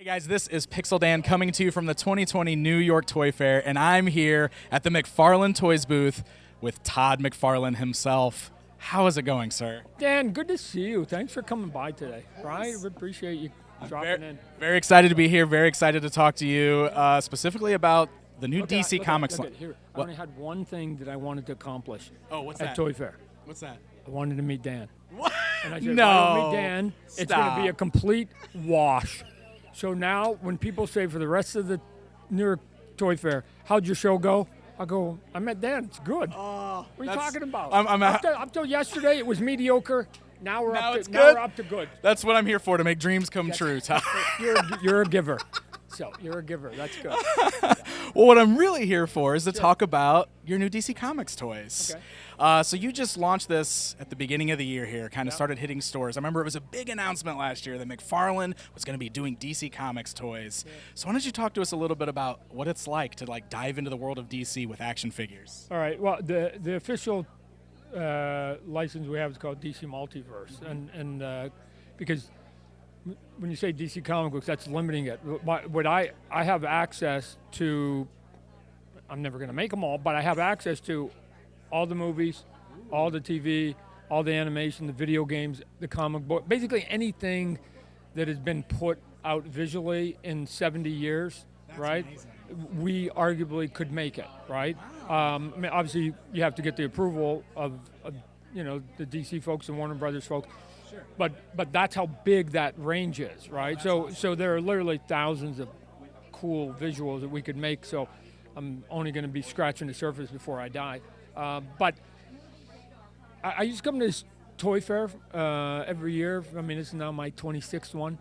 Guys, this is Pixel Dan coming to you from the 2020 New York Toy Fair, and I'm here at the McFarlane Toys booth with Todd McFarlane himself. How is it going, sir? Dan, good to see you. Thanks for coming by today. Right? We appreciate you dropping in. Very excited to be here. Very excited to talk to you specifically about the new DC Comics line. Here. I only had one thing that I wanted to accomplish. Oh, what's at that? Toy Fair. What's that? I wanted to meet Dan. What? And I said, No. if I don't meet Dan, it's going to be Stop. a complete wash. So now when people say for the rest of the New York Toy Fair, how'd your show go? I go, I met Dan. It's good. What are you talking about? Up till yesterday, it was mediocre. Now we're up to good. That's what I'm here for, to make dreams come true, Todd. You're a giver. So you're a giver. That's good. Well, what I'm really here for is to talk about your new DC Comics toys. Okay. So you just launched this at the beginning of the year here, kind of started hitting stores. I remember it was a big announcement last year that McFarlane was going to be doing DC Comics toys. Yeah. So why don't you talk to us a little bit about what it's like to dive into the world of DC with action figures? All right. Well, the official license we have is called DC Multiverse, and because when you say DC comic books, that's limiting it. What I have access to, I'm never going to make them all, but I have access to all the movies, all the TV, all the animation, the video games, the comic book, basically anything that has been put out visually in 70 years, that's right? Amazing. We arguably could make it, right? Wow. I mean, obviously, you have to get the approval of the DC folks and Warner Brothers folks. Sure. But that's how big that range is, right? So there are literally thousands of cool visuals that we could make. So I'm only going to be scratching the surface before I die. But I used to come to this toy fair every year. I mean, this is now my 26th one.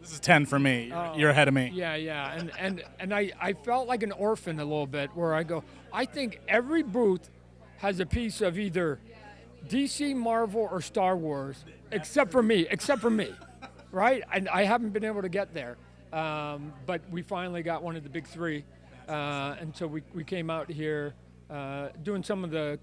This is 10 for me. You're ahead of me. Yeah. And I felt like an orphan a little bit, where I go, I think every booth has a piece of either DC, Marvel, or Star Wars, except for me, right? And I haven't been able to get there. But we finally got one of the big three. And so we came out here doing some of the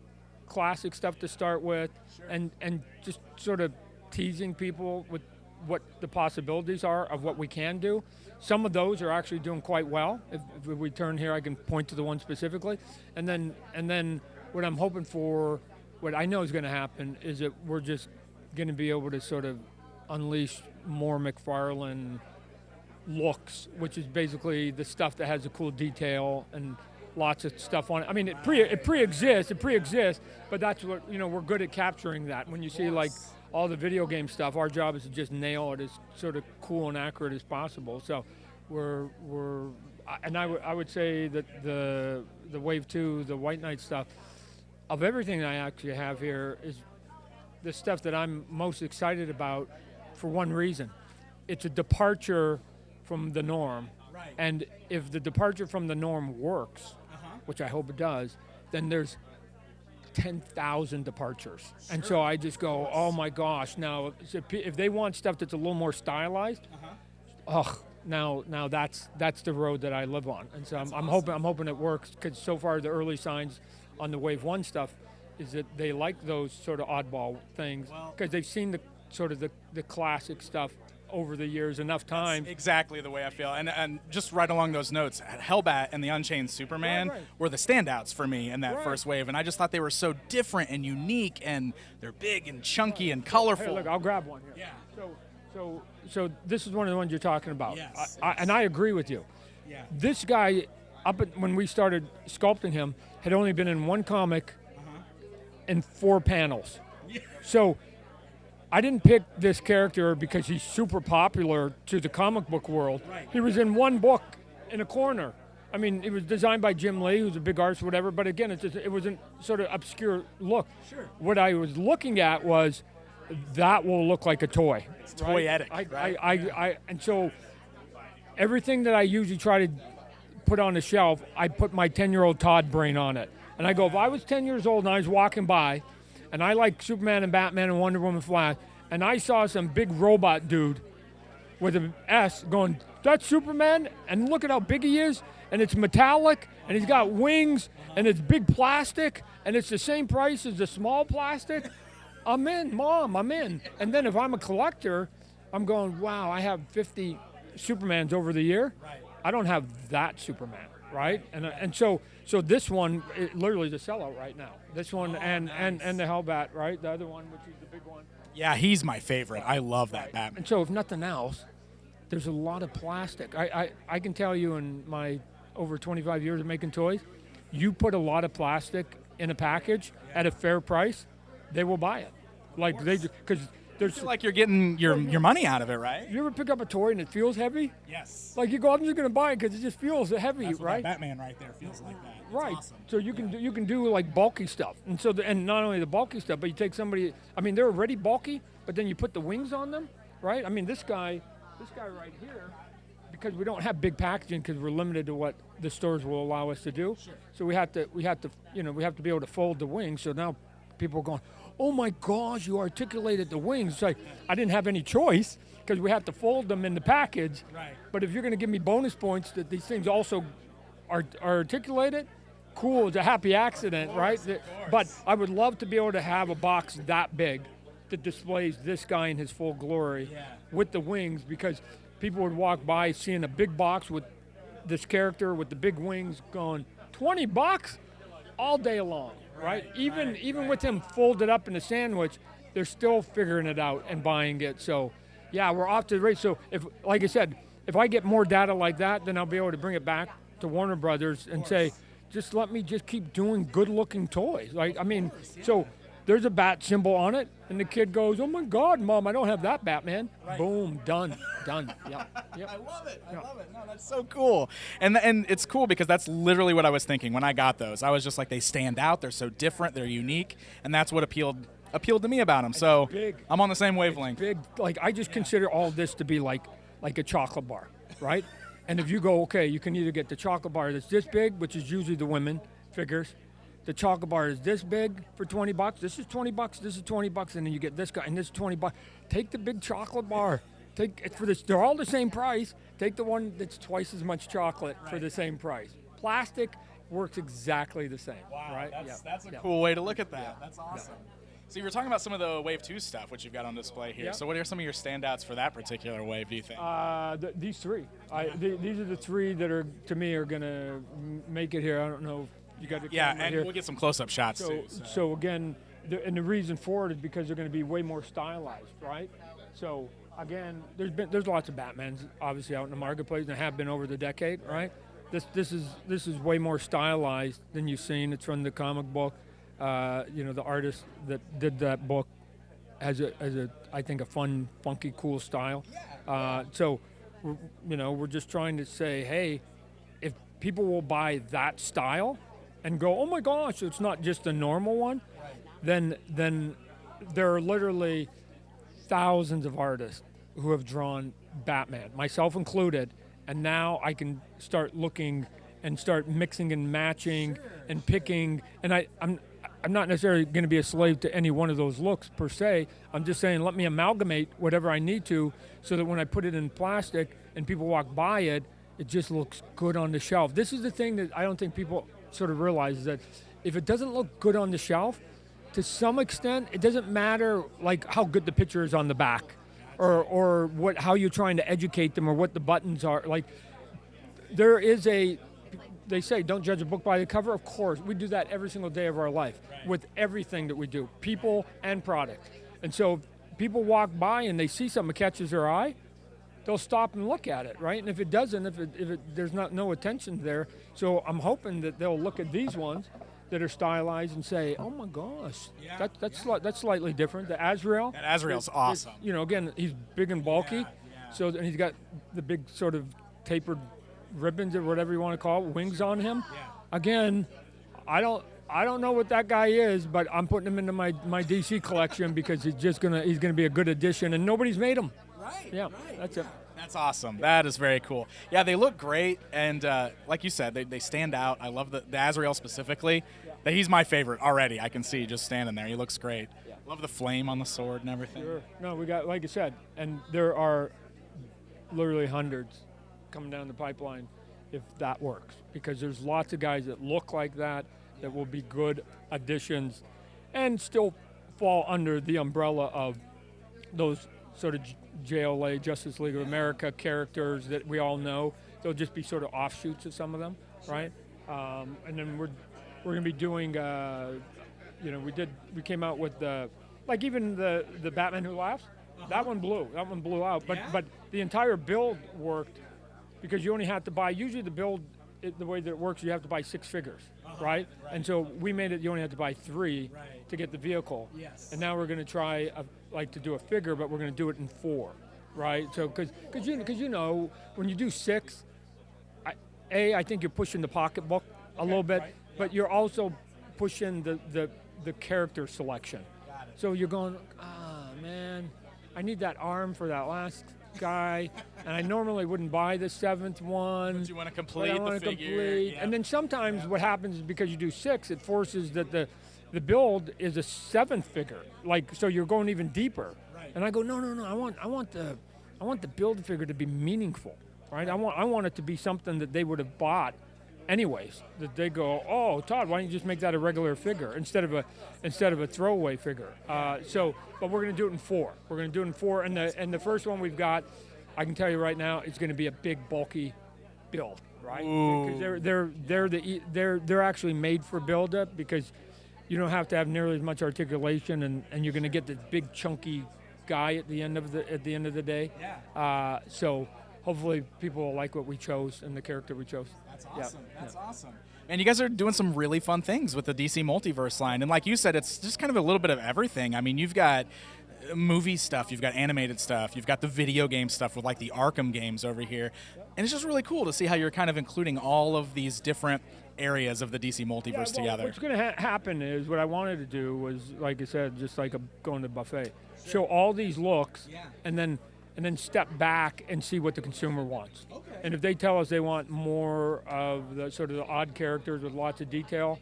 classic stuff to start with, and just sort of teasing people with what the possibilities are of what we can do. Some of those are actually doing quite well. If we turn here, I can point to the one specifically. And then what I'm hoping for, what I know is going to happen, is that we're just going to be able to sort of unleash more McFarlane looks, which is basically the stuff that has a cool detail and lots of stuff on it. I mean, it pre-exists, but that's what, we're good at capturing that. When you see all the video game stuff, our job is to just nail it as sort of cool and accurate as possible. So I would say that the Wave 2, the White Knight stuff, of everything I actually have here, is the stuff that I'm most excited about for one reason. It's a departure from the norm. Right. And if the departure from the norm works, which I hope it does, then there's 10,000 departures. Sure. And so I just go, oh my gosh. Now, if they want stuff that's a little more stylized, now that's the road that I live on. And so I'm hoping it works, because so far the early signs on the Wave 1 stuff is that they like those sort of oddball things, because they've seen the classic stuff over the years enough times. Exactly the way I feel. And just right along those notes, Hellbat and the Unchained Superman were the standouts for me in that first wave, and I just thought they were so different and unique, and they're big and chunky and colorful. Hey, look, I'll grab one here. Yeah. So this is one of the ones you're talking about. Yes. And I agree with you. Yeah. This guy, when we started sculpting him, had only been in one comic in 4 panels. Yeah. So I didn't pick this character because he's super popular to the comic book world. Right. He was in one book in a corner. I mean, it was designed by Jim Lee, who's a big artist, whatever. But again, it was a sort of obscure look. Sure. What I was looking at was, that will look like a toy. It's toyetic, right? And so everything that I usually try to put on the shelf, I put my 10-year-old Todd brain on it. And I go, if I was 10 years old and I was walking by, and I like Superman and Batman and Wonder Woman, Flash, and I saw some big robot dude with an S going, that's Superman, and look at how big he is, and it's metallic, and he's got wings, and it's big plastic, and it's the same price as the small plastic, I'm in, Mom, I'm in. And then if I'm a collector, I'm going, wow, I have 50 Supermans over the year. Right. I don't have that Superman, right? And so this one, literally the sellout right now. This one and the Hellbat, right? The other one, which is the big one. Yeah, he's my favorite. I love that Batman. And so if nothing else, there's a lot of plastic. I can tell you in my over 25 years of making toys, you put a lot of plastic in a package at a fair price, they will buy it. Like because there's like you're getting your money out of it, right? You ever pick up a toy and it feels heavy? Yes. Like you go, I'm just gonna buy it because it just feels heavy, That's what right? that Batman right there feels like that. That's Right. Awesome. So you can do like bulky stuff, and so and not only the bulky stuff, but you take somebody. I mean, they're already bulky, but then you put the wings on them, right? I mean, this guy right here, because we don't have big packaging because we're limited to what the stores will allow us to do. Sure. So we have to we have to be able to fold the wings. So now people are going, oh my gosh, you articulated the wings. It's like I didn't have any choice because we have to fold them in the package. Right. But if you're going to give me bonus points that these things also are articulated, cool, it's a happy accident, right? But I would love to be able to have a box that big that displays this guy in his full glory with the wings, because people would walk by seeing a big box with this character with the big wings going, $20 all day long, right? Even with him folded up in a sandwich, they're still figuring it out and buying it. So, yeah, we're off to the race. So, if, like I said, if I get more data like that, then I'll be able to bring it back to Warner Brothers and say, just let me just keep doing good-looking toys. Like, I mean, so there's a bat symbol on it, and the kid goes, oh my God, Mom, I don't have that Batman. Right. Boom, done. Yep. I love it. I love it. No, that's so cool. And it's cool because that's literally what I was thinking when I got those. I was just like, they stand out. They're so different. They're unique, and that's what appealed to me about them. So I'm on the same wavelength. Big. Like I just consider all this to be like a chocolate bar, right? And if you go, okay, you can either get the chocolate bar that's this big, which is usually the women figures. The chocolate bar is this big for $20. This is $20. This is $20, and then you get this guy, and this is $20. Take the big chocolate bar. Take it for this. They're all the same price. Take the one that's twice as much chocolate for the same price. Plastic works exactly the same. Wow, right? That's a cool way to look at that. That's awesome. So you were talking about some of the Wave 2 stuff, which you've got on display here. So what are some of your standouts for that particular wave, do you think? These three. These are the three that are, to me, are going to make it here. I don't know if you got the camera and here. We'll get some close-up shots, too. So again, the reason for it is because they're going to be way more stylized, right? So, again, there's lots of Batmans, obviously, out in the marketplace, and have been over the decade, right? This is way more stylized than you've seen. It's from the comic book. The artist that did that book has I think a fun, funky, cool style. So, we're just trying to say, hey, if people will buy that style and go, oh my gosh, so it's not just a normal one, then there are literally thousands of artists who have drawn Batman, myself included, and now I can start looking and start mixing and matching and picking, and I'm not necessarily going to be a slave to any one of those looks per se. I'm just saying let me amalgamate whatever I need to so that when I put it in plastic and people walk by it, it just looks good on the shelf. This is the thing that I don't think people sort of realize, is that if it doesn't look good on the shelf, to some extent, it doesn't matter like how good the picture is on the back or how you're trying to educate them or what the buttons are. Like there is they say, don't judge a book by the cover. Of course, we do that every single day of our life with everything that we do, people and product. And so if people walk by and they see something that catches their eye, they'll stop and look at it, right? And if it doesn't, if there's no attention there, so I'm hoping that they'll look at these ones that are stylized and say, oh my gosh, that's slightly different. The Azrael. That Azrael's awesome. Again, he's big and bulky, so and he's got the big sort of tapered ribbons or whatever you want to call it, wings on him. Again, I don't know what that guy is, but I'm putting him into my DC collection because he's gonna be a good addition, and nobody's made him. That's it. That's awesome. That is very cool. Yeah, they look great, and like you said, they stand out. I love the Azrael specifically. He's my favorite already. I can see just standing there. He looks great. Love the flame on the sword and everything. Sure. No, we got, like I said, and there are literally hundreds coming down the pipeline if that works, because there's lots of guys that look like that will be good additions and still fall under the umbrella of those sort of JLA, Justice League of America characters that we all know. They'll just be sort of offshoots of some of them, right? And then we're going to be doing, we came out with like even the Batman Who Laughs. That one blew out. But the entire build worked because you only have to buy. Usually the build, the way that it works, you have to buy 6 figures, right? And so we made it. You only have to buy 3 to get the vehicle. Yes. And now we're going to try to do a figure, but we're going to do it in 4, right? So because you know when you do 6, I think you're pushing the pocketbook a little bit, but you're also pushing the character selection. So you're going, man, I need that arm for that last guy, and I normally wouldn't buy the 7th one. But you want to complete the figure. Yep. And then sometimes what happens is because you do 6, it forces that the build is a 7th figure. Like, so you're going even deeper. Right. And I go, no, I want the build figure to be meaningful, right? I want it to be something that they would have bought anyways, that they go, oh, Todd, why don't you just make that a regular figure instead of a throwaway figure? But we're going to do it in 4. We're going to do it in 4, and the first one we've got, I can tell you right now, it's going to be a big, bulky build, right? Because they're actually made for build-up because you don't have to have nearly as much articulation, and you're going to get this big, chunky guy at the end of the day. Yeah. So hopefully people will like what we chose and the character we chose. That's awesome. That's awesome. And you guys are doing some really fun things with the DC Multiverse line. And like you said, it's just kind of a little bit of everything. I mean, you've got movie stuff, you've got animated stuff, you've got the video game stuff with like the Arkham games over here. And it's just really cool to see how you're kind of including all of these different areas of the DC Multiverse together. What's going to happen is what I wanted to do was, like I said, just like going to buffet. Sure. Show all these looks and then step back and see what the consumer wants. Okay. And if they tell us they want more of the sort of the odd characters with lots of detail,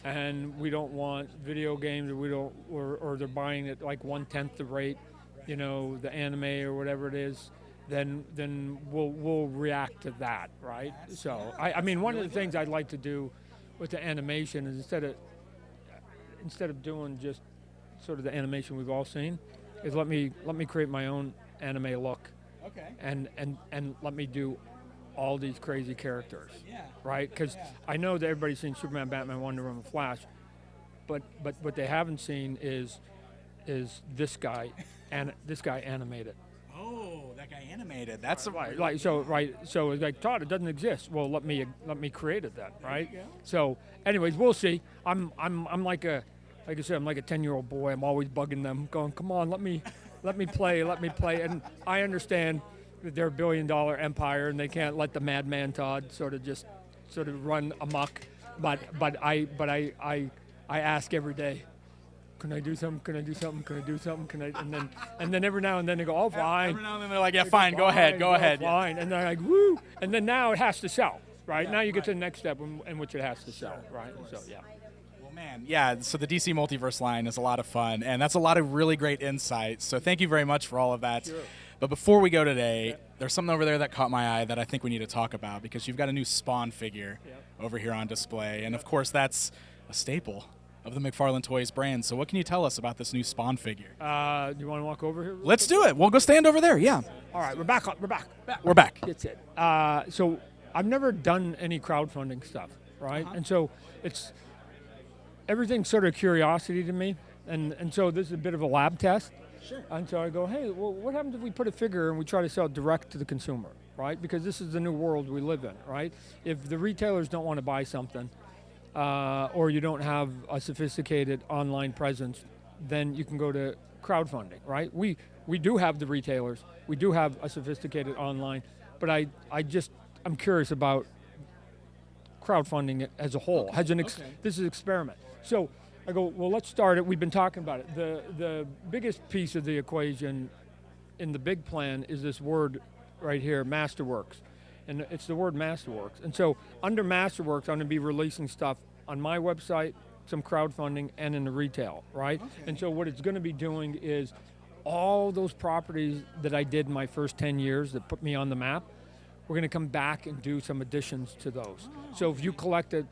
and we don't want video games, or they're buying it like 1/10 the rate, the anime or whatever it is, then we'll react to that, right? So I mean, one of the things I'd like to do with the animation is instead of doing just sort of the animation we've all seen, is let me create my own anime look, and let me do all these crazy characters, right? Because I know that everybody's seen Superman, Batman, Wonder Woman, Flash, but what they haven't seen is this guy and this guy animated. Oh, that guy animated. That's right. So it's like, Todd, it doesn't exist. Well, let me create it then, right? So, anyways, we'll see. I'm like I said, I'm like a 10-year-old boy. I'm always bugging them, going, come on, let me play. And I understand that they're a billion-dollar empire and they can't let the madman Todd sort of run amok. But I ask every day, can I do something? Can I do something? Can I do something? Can I? And then every now and then they go, oh, fine. Every now and then they're like, yeah, fine, go ahead. Fine. And they're like, woo. And then now it has to sell, right? Now you get to the next step in which it has to sell, right? So, yeah. Man, yeah, so the DC Multiverse line is a lot of fun, and that's a lot of really great insights. So thank you very much for all of that. Sure. But before we go today, there's something over there that caught my eye that I think we need to talk about, because you've got a new Spawn figure over here on display. And, of course, that's a staple of the McFarlane Toys brand. So what can you tell us about this new Spawn figure? Do you want to walk over here? Let's do it. We'll go stand over there, yeah. All right, we're back. We're back. That's it. So I've never done any crowdfunding stuff, right? And so it's... everything's sort of curiosity to me, and so this is a bit of a lab test. Sure. And so I go, hey, well, what happens if we put a figure and we try to sell it direct to the consumer, right? Because this is the new world we live in, right? If the retailers don't want to buy something, or you don't have a sophisticated online presence, then you can go to crowdfunding, right? We do have the retailers, we do have a sophisticated online, but I'm curious about crowdfunding it as a whole. This is an experiment. So I go, well, let's start it. We've been talking about it. The biggest piece of the equation in the big plan is this word right here, MasterWorks. And it's the word MasterWorks. And so under MasterWorks, I'm going to be releasing stuff on my website, some crowdfunding, and in the retail, right? Okay. And so what it's going to be doing is all those properties that I did in my first 10 years that put me on the map, we're going to come back and do some additions to those. So if you collected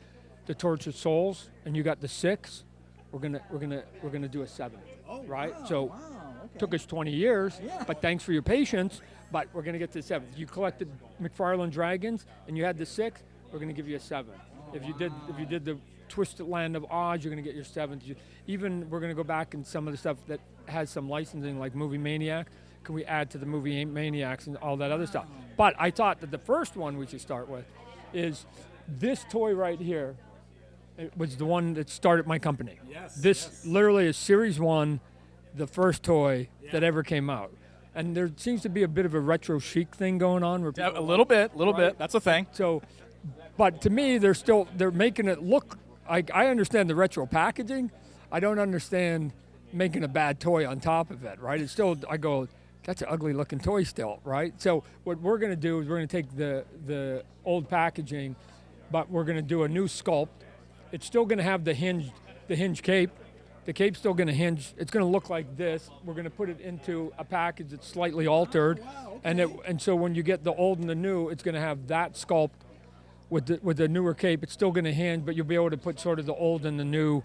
the Torch of Souls and you got the 6, we're gonna do a 7, right? Wow, so wow, Took us 20 years, but thanks for your patience. But we're going to get to 7. You collected McFarlane Dragons and you had the 6, we're going to give you a 7. If you did the Twisted Land of Oz, you're going to get your 7. Even we're going to go back and some of the stuff that has some licensing, like Movie Maniac. Can we add to the Movie Maniacs and all that other stuff? But I thought that the first one we should start with is this toy right here. It was the one that started my company. This literally is Series 1, the first toy that ever came out. And there seems to be a bit of a retro chic thing going on. Where a little bit. That's a thing. So, but to me, they're making it look like, I understand the retro packaging. I don't understand making a bad toy on top of it, right? It's still, I go, that's an ugly looking toy still, right? So what we're going to do is we're going to take the old packaging, but we're going to do a new sculpt. It's still going to have the hinge cape. The cape's still going to hinge. It's going to look like this. We're going to put it into a package that's slightly altered, and so when you get the old and the new, it's going to have that sculpt with the newer cape. It's still going to hinge, but you'll be able to put sort of the old and the new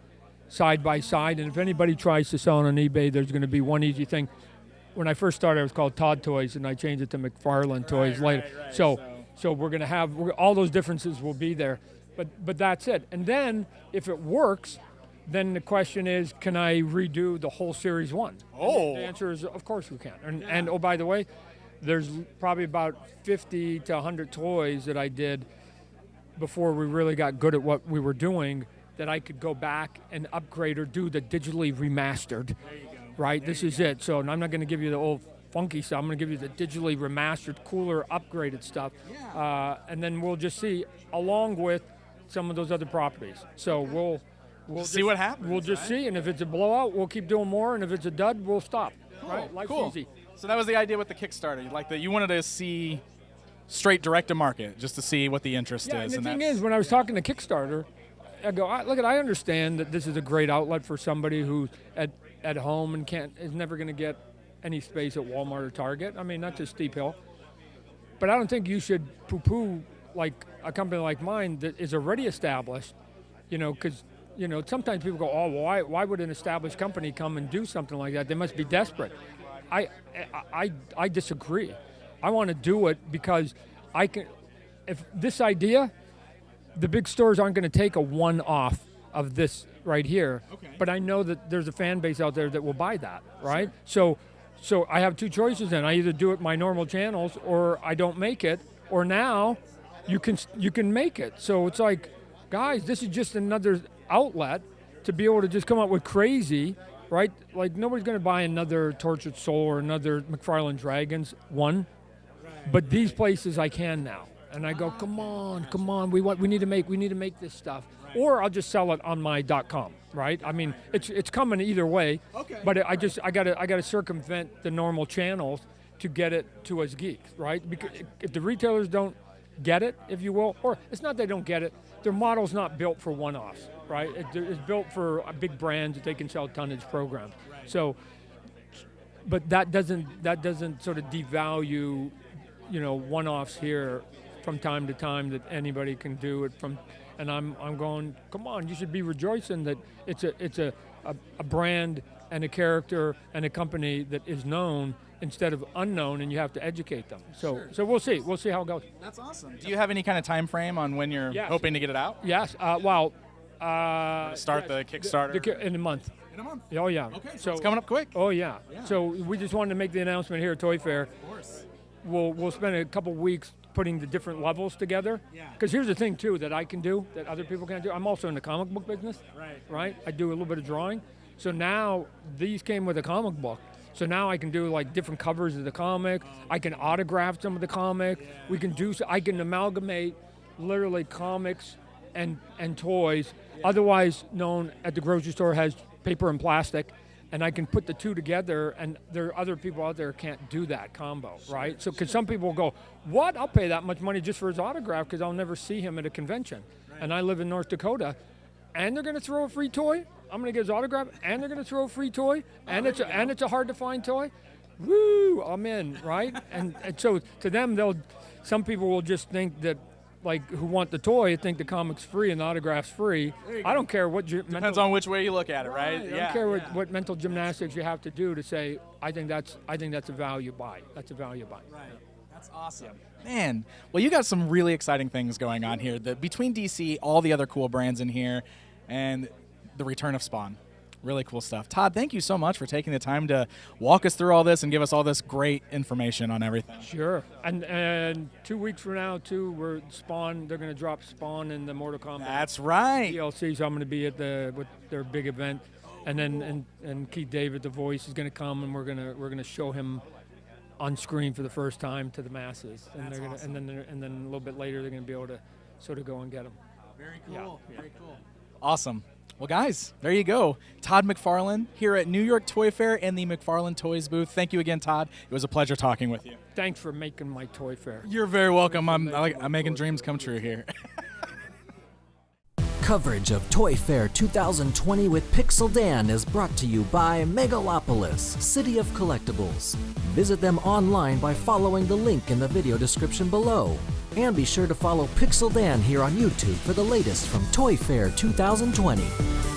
side by side. And if anybody tries to sell it on eBay, there's going to be one easy thing. When I first started, it was called Todd Toys, and I changed it to McFarlane Toys later. Right. So we're going to have all those differences will be there, but that's it. And then if it works, then the question is, can I redo the whole Series 1? Oh. The answer is, of course we can. And oh, by the way, there's probably about 50 to 100 toys that I did before we really got good at what we were doing that I could go back and upgrade or do the digitally remastered. There you go. Right? This is it. So I'm not going to give you the old funky stuff. I'm going to give you the digitally remastered, cooler, upgraded stuff. And then we'll just see, along with some of those other properties. So we'll see what happens. We'll just see, and if it's a blowout, we'll keep doing more, and if it's a dud, we'll stop. Right? Life's Cool. easy. So that was the idea with the Kickstarter. You wanted to see straight direct to market, just to see what the interest is. And the thing is, when I was talking to Kickstarter, I go, I understand that this is a great outlet for somebody who's at home and is never going to get any space at Walmart or Target. I mean, that's a steep hill. But I don't think you should poo-poo like a company like mine that is already established, because sometimes people go, oh, well, why would an established company come and do something like that? They must be desperate. I disagree. I want to do it because I can. If this idea, the big stores aren't going to take a one-off of this right here. Okay. But I know that there's a fan base out there that will buy that, right? Sure. So I have two choices then. I either do it my normal channels or I don't make it, or now you can make it. So it's like, guys, this is just another outlet to be able to just come up with crazy, right? Like nobody's going to buy another Tortured Soul or another McFarlane Dragons one, but these places I can now. And I go, come on, we need to make this stuff, or I'll just sell it on my .com, right? I mean, it's coming either way. Okay. But I gotta circumvent the normal channels to get it to us geeks, right? Because if the retailers don't get it, if you will, or it's not they don't get it, their model's not built for one-offs, right? It's built for big brands that they can sell tonnage programs. Right. So, but that doesn't sort of devalue, one-offs here from time to time that anybody can do it from, and I'm going, come on, you should be rejoicing that it's a brand and a character and a company that is known instead of unknown, and you have to educate them. So we'll see how it goes. That's awesome. Do you have any kind of time frame on when you're hoping to get it out? Yes. Start the Kickstarter in a month. In a month. Oh yeah. Okay. So it's coming up quick. Oh yeah. So we just wanted to make the announcement here at Toy Fair. Of course. We'll spend a couple weeks putting the different levels together. Yeah. Because here's the thing too that I can do that other people can't do. I'm also in the comic book business. Right. I do a little bit of drawing. So now these came with a comic book. So now I can do like different covers of the comic. I can autograph some of the comic. Yeah. We can do. I can amalgamate literally comics and toys. Yeah. Otherwise known at the grocery store as paper and plastic. And I can put the two together, and there are other people out there who can't do that combo, right? So, because some people will go, what? I'll pay that much money just for his autograph because I'll never see him at a convention. Right. And I live in North Dakota, and they're going to throw a free toy. I'm going to get his autograph, and they're going to throw a free toy, and it's a hard to find toy. Woo! I'm in, right? and so to them, some people will just think that like who want the toy think the comic's free and the autograph's free. I don't care what Depends on which way you look at it, right? I don't care what mental gymnastics you have to do to say I think that's a value buy. That's a value buy. Right. That's awesome. Man, well, you got some really exciting things going on here. Between DC, all the other cool brands in here, and the return of Spawn. Really cool stuff. Todd, thank you so much for taking the time to walk us through all this and give us all this great information on everything. Sure. And 2 weeks from now, too, they're going to drop Spawn in the Mortal Kombat. That's right. DLC, so I'm going to be at with their big event. And then and Keith David, the voice, is going to come, and we're going to show him on screen for the first time to the masses. And That's awesome. and then a little bit later, they're going to be able to sort of go and get him. Very cool. Yeah. Very cool. Awesome. Well, guys, there you go. Todd McFarlane here at New York Toy Fair and the McFarlane Toys booth. Thank you again, Todd. It was a pleasure talking with you. Thanks for making my toy fair. You're very welcome. I'm making dreams come true here. Coverage of Toy Fair 2020 with Pixel Dan is brought to you by Megalopolis, City of Collectibles. Visit them online by following the link in the video description below. And be sure to follow Pixel Dan here on YouTube for the latest from Toy Fair 2020.